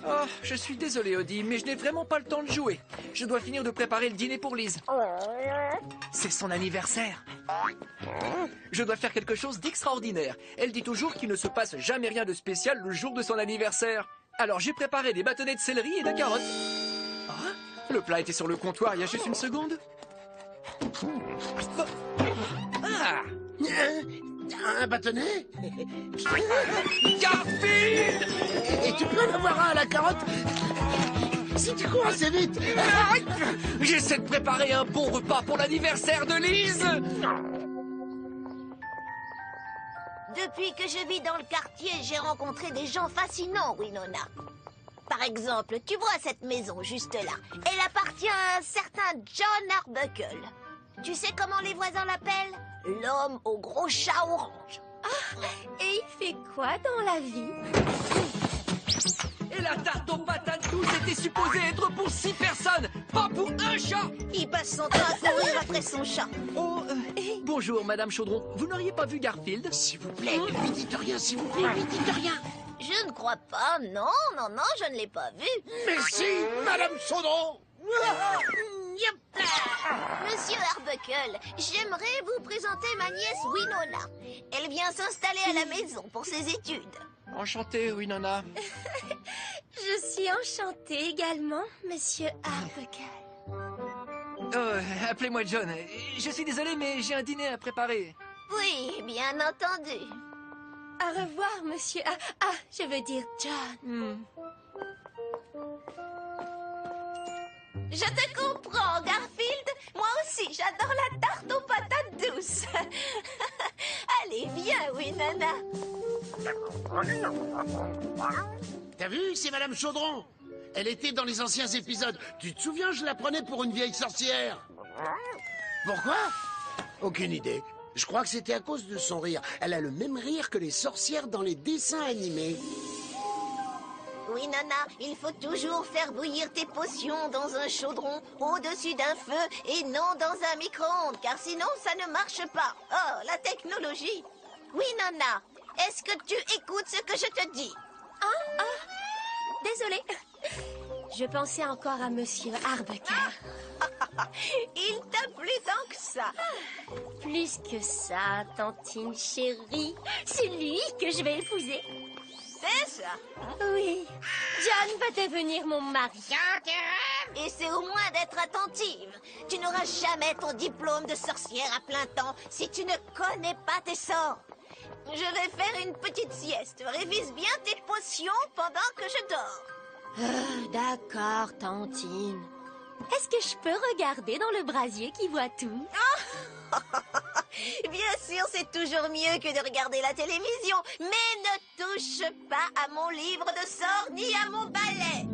Oh, je suis désolé, Odie, mais je n'ai vraiment pas le temps de jouer. Je dois finir de préparer le dîner pour Lise. C'est son anniversaire. Je dois faire quelque chose d'extraordinaire. Elle dit toujours qu'il ne se passe jamais rien de spécial le jour de son anniversaire. Alors j'ai préparé des bâtonnets de céleri et de carottes. Ah, le plat était sur le comptoir il y a juste une seconde. Ah, Un bâtonnet? Garfield! Et tu peux en avoir un à la carotte? Si tu cours assez vite! J'essaie de préparer un bon repas pour l'anniversaire de Lise! Depuis que je vis dans le quartier, j'ai rencontré des gens fascinants, Winona. Par exemple, tu vois cette maison juste là. Elle appartient à un certain John Arbuckle. Tu sais comment les voisins l'appellent? L'homme au gros chat orange. Et il fait quoi dans la vie? Et la tarte aux patates douces était supposée être pour 6 personnes, pas pour un chat! Il passe son temps à courir après son chat. Oh, bonjour, Madame Chaudron. Vous n'auriez pas vu Garfield? S'il vous plaît, ne lui dites rien, s'il vous plaît, ne lui dites rien! Je ne crois pas, non, je ne l'ai pas vu. Mais si, Madame Chaudron! Monsieur Arbuckle, j'aimerais vous présenter ma nièce Winona. Elle vient s'installer à la maison pour ses études. Enchanté, Winona. Je suis enchantée également, Monsieur Arbuckle. Oh, appelez-moi John. Je suis désolé, mais j'ai un dîner à préparer. Oui, bien entendu. Au revoir, Monsieur. Je veux dire John. Je te comprends, Garfield. Moi aussi, j'adore la tarte aux patates douces. Allez, viens, Winona. T'as vu, c'est Madame Chaudron. Elle était dans les anciens épisodes. Tu te souviens, je la prenais pour une vieille sorcière. Pourquoi? Aucune idée. Je crois que c'était à cause de son rire. Elle a le même rire que les sorcières dans les dessins animés. Winona, il faut toujours faire bouillir tes potions dans un chaudron au-dessus d'un feu et non dans un micro-ondes, car sinon ça ne marche pas. Oh, la technologie. Winona, est-ce que tu écoutes ce que je te dis? Désolée. Je pensais encore à Monsieur Arbuckle. Il t'a plu tant que ça. Plus que ça, tantine chérie. C'est lui que je vais épouser. C'est ça. Oui. John va devenir mon mari. Et c'est au moins d'être attentive. Tu n'auras jamais ton diplôme de sorcière à plein temps si tu ne connais pas tes sorts. Je vais faire une petite sieste. Révise bien tes potions pendant que je dors. D'accord, tantine. Est-ce que je peux regarder dans le brasier qui voit tout? Bien sûr, c'est toujours mieux que de regarder la télévision, mais ne touche pas à mon livre de sorts ni à mon balai.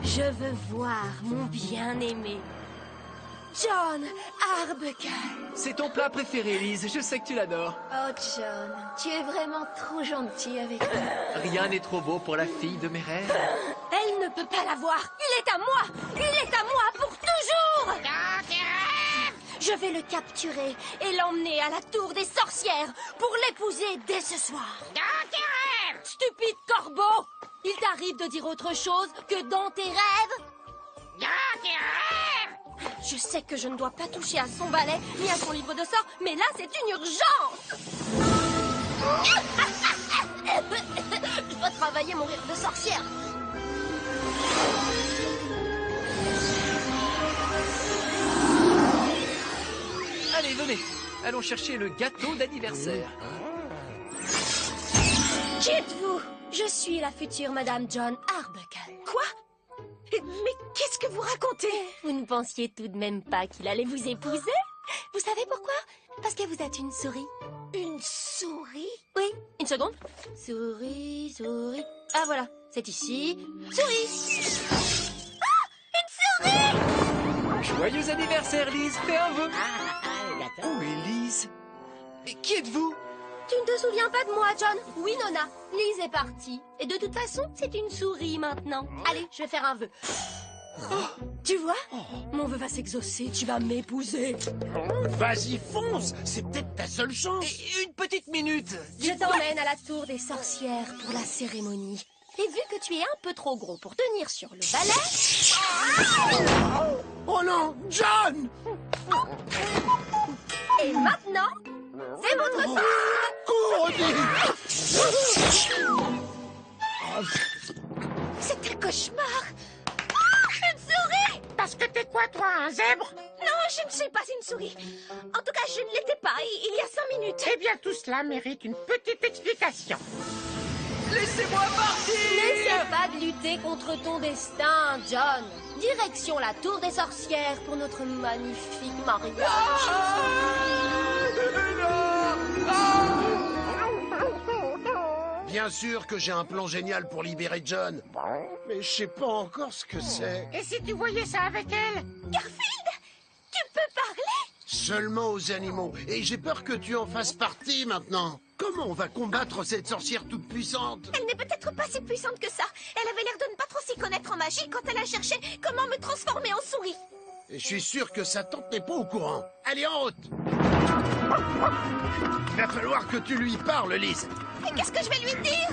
Je veux voir mon bien-aimé. John Arbuckle. C'est ton plat préféré, Lise. Je sais que tu l'adores. Oh, John, tu es vraiment trop gentil avec moi. Rien n'est trop beau pour la fille de mes rêves. Elle ne peut pas l'avoir. Il est à moi. Il est à moi pour toujours. Je vais le capturer et l'emmener à la tour des sorcières pour l'épouser dès ce soir. Stupide corbeau! Il t'arrive de dire autre chose que dans tes rêves? Je sais que je ne dois pas toucher à son balai ni à son livre de sorts, mais là, c'est une urgence! Je dois travailler mon rire de sorcière. Allez, venez. Allons chercher le gâteau d'anniversaire. Qui êtes-vous? Je suis la future Madame John Arbuckle. Quoi? Mais qu'est-ce que vous racontez? Vous ne pensiez tout de même pas qu'il allait vous épouser? Vous savez pourquoi? Parce que vous êtes une souris. Une souris? Oui, une seconde. Souris, souris. Ah voilà, c'est ici. Souris! Joyeux anniversaire, Lise. Fais un vœu. le gâteau. Où est Lise? Et qui êtes-vous? Tu ne te souviens pas de moi, John? Oui, Nona. Lise est partie. Et de toute façon, c'est une souris maintenant. Allez, je vais faire un vœu. Tu vois? Mon vœu va s'exaucer, tu vas m'épouser. Vas-y, fonce. C'est peut-être ta seule chance. Et une petite minute. Je t'emmène à la tour des sorcières pour la cérémonie. Et vu que tu es un peu trop gros pour tenir sur le balai... Oh non, John! Et maintenant, c'est votre tour. Cours, Odie! C'est un cauchemar. Une souris! Parce que t'es quoi, toi, un zèbre? Non, je ne suis pas une souris. En tout cas, je ne l'étais pas il y a 5 minutes. Eh bien, tout cela mérite une petite explication. Laissez-moi partir. N'essaie pas de lutter contre ton destin, John. Direction la tour des sorcières pour notre magnifique mariage. Bien sûr que j'ai un plan génial pour libérer John. Mais je sais pas encore ce que c'est. Et si tu voyais ça avec elle? Garfield, tu peux parler? Seulement aux animaux. Et j'ai peur que tu en fasses partie maintenant. Comment on va combattre cette sorcière toute puissante? Elle n'est peut-être pas si puissante que ça. Elle avait l'air de ne pas trop s'y connaître en magie quand elle a cherché comment me transformer en souris. Et je suis sûr que sa tante n'est pas au courant. Allez, en route! Il va falloir que tu lui parles, Liz. Et qu'est-ce que je vais lui dire?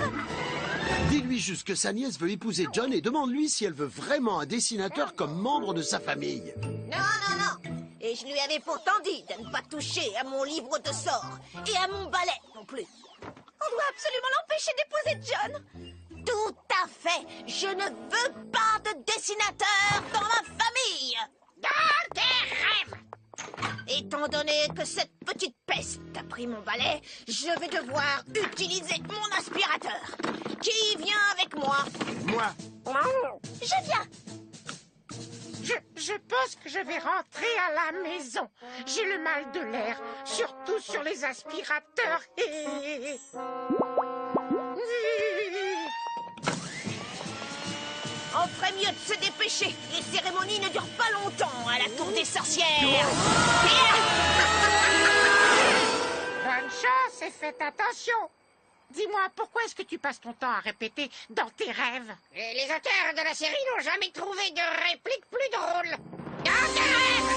Dis-lui juste que sa nièce veut épouser John et demande-lui si elle veut vraiment un dessinateur comme membre de sa famille. Non, non, non. Et je lui avais pourtant dit de ne pas toucher à mon livre de sorts et à mon balai non plus. On doit absolument l'empêcher d'épouser John. Tout à fait. Je ne veux pas de dessinateur dans ma famille. Dans tes rêves. Étant donné que cette petite peste a pris mon balai, je vais devoir utiliser mon aspirateur. Qui vient avec moi? Moi, Je viens. Je pense que je vais rentrer à la maison. J'ai le mal de l'air, surtout sur les aspirateurs. On ferait mieux de se dépêcher. Les cérémonies ne durent pas longtemps à la tour des sorcières. Bonne chance et faites attention. Dis-moi, pourquoi est-ce que tu passes ton temps à répéter dans tes rêves? Les auteurs de la série n'ont jamais trouvé de réplique plus drôle. Dans tes rêves!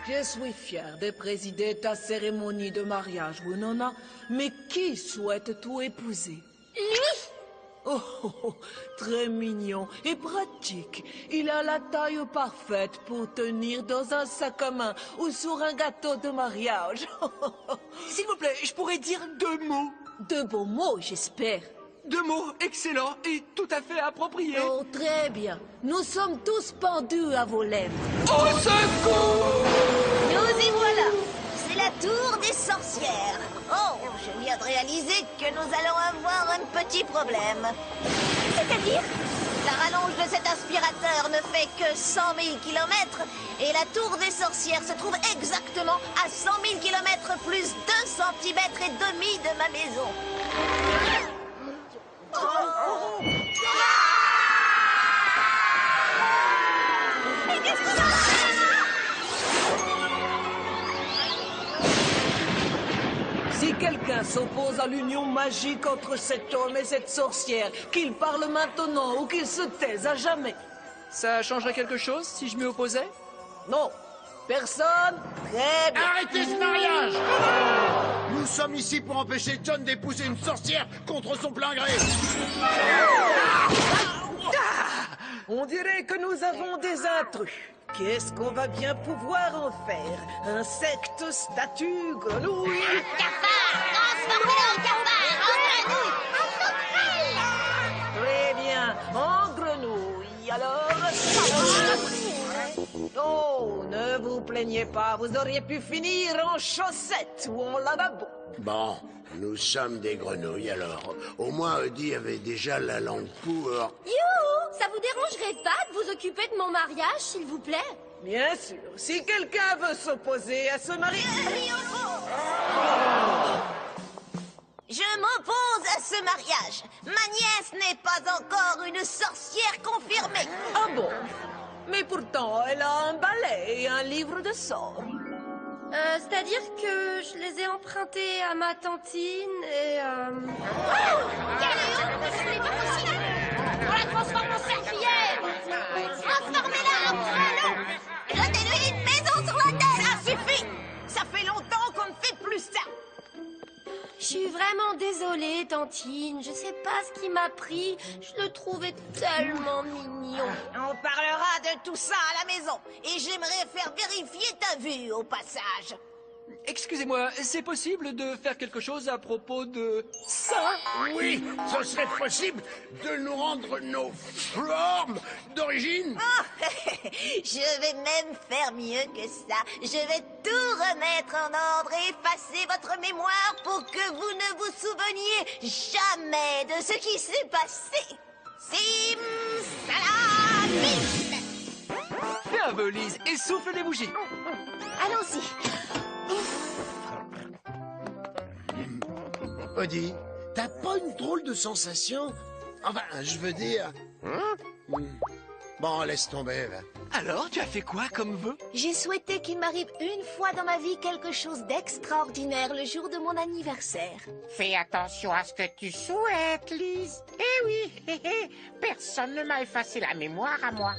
Je suis fier de présider ta cérémonie de mariage, Winona, mais qui souhaite tout épouser? Lui! Oh, oh, oh, très mignon et pratique. Il a la taille parfaite pour tenir dans un sac à main ou sur un gâteau de mariage. S'il vous plaît, je pourrais dire 2 mots. De beaux mots, j'espère. 2 mots excellents et tout à fait appropriés. Oh, très bien. Nous sommes tous pendus à vos lèvres. Au secours! Nous y voilà. C'est la tour des sorcières. Oh, je viens de réaliser que nous allons avoir un petit problème. C'est-à-dire? La rallonge de cet aspirateur ne fait que 100 000 kilomètres et la tour des sorcières se trouve exactement à 100 000 kilomètres plus 2 centimètres et demi de ma maison. Mais qu'est-ce que ça? Si quelqu'un s'oppose à l'union magique entre cet homme et cette sorcière, qu'il parle maintenant ou qu'il se taise à jamais. Ça changerait quelque chose si je m'y opposais? Non, personne. Très bien. arrêtez ce mariage! Nous sommes ici pour empêcher John d'épouser une sorcière contre son plein gré. On dirait que nous avons des intrus. Qu'est-ce qu'on va bien pouvoir en faire? Insectes, statues, grenouilles? Cafard! Transformez-le en cafard! En sauterelle! Très bien, en grenouille, alors... Oh, ne vous plaignez pas, vous auriez pu finir en chaussettes ou en lavabo. Bon, nous sommes des grenouilles alors. Au moins, Odie avait déjà la langue pour... Youhou! Ça vous dérangerait pas de vous occuper de mon mariage, s'il vous plaît? Bien sûr, si quelqu'un veut s'opposer à ce mariage... Je m'oppose à ce mariage. Ma nièce n'est pas encore une sorcière confirmée. Ah bon? Mais pourtant, elle a un balai et un livre de sorts. C'est-à-dire que je les ai empruntés à ma tantine et... Ce n'est pas possible! On la transforme en serpillière! Transformez-la en traîneau! Jetez-lui une maison sur la tête! Ça suffit! Ça fait longtemps qu'on ne fait plus ça! Je suis vraiment désolée, tantine. Je sais pas ce qui m'a pris. Je le trouvais tellement mignon. On parlera de tout ça à la maison. Et j'aimerais faire vérifier ta vue au passage. Excusez-moi, c'est possible de faire quelque chose à propos de ça? Oui, ce serait possible de nous rendre nos formes d'origine. Oh, je vais même faire mieux que ça. Je vais tout remettre en ordre et effacer votre mémoire pour que vous ne vous souveniez jamais de ce qui s'est passé. Simsalabim! Fais un vœu, Lise, et souffle les bougies. Allons-y. Odie, t'as pas une drôle de sensation? Enfin, je veux dire... Bon, laisse tomber, va. Alors, tu as fait quoi comme vœu? J'ai souhaité qu'il m'arrive une fois dans ma vie quelque chose d'extraordinaire le jour de mon anniversaire. Fais attention à ce que tu souhaites, Lise. Eh oui, personne ne m'a effacé la mémoire à moi.